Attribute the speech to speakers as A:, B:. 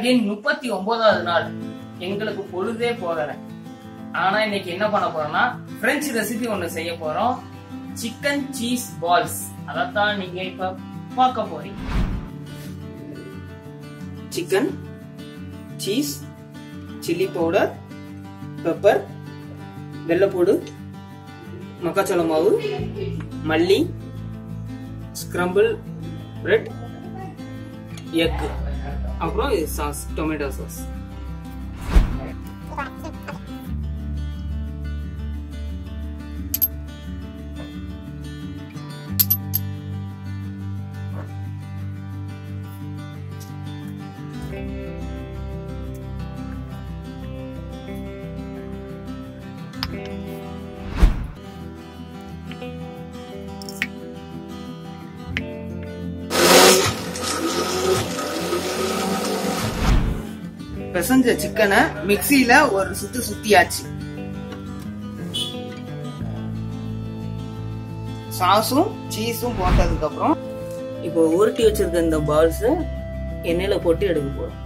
A: Again 39வது நாள். எங்களுக்கு பொழுதே போகல. ஆனா இன்னைக்கு என்ன பண்ண போறோம்னா பிரெஞ்சு ரெசிபி ஒண்ணு செய்ய போறோம். Chicken cheese balls. அதத்தான் நீங்க இப்ப பார்க்க போறீங்க. Chicken, cheese, chilli powder, pepper, வெள்ளைப்பூடு, மக்காச்சோள மாவு, மல்லி, ஸ்கிரம்பிள் பிரெட், எக், அப்புறம் சாஸ், டொமேட்டோ சாஸ். பிசைஞ்ச சிக்கனை மிக்ஸில ஒரு சுத்தியாச்சு. சாஸும் சீஸும் போட்டதுக்கு அப்புறம் இப்போ உருட்டி வச்சிருக்க இந்த பால்ஸ் எண்ணெயில போட்டு எடுக்க போறோம்.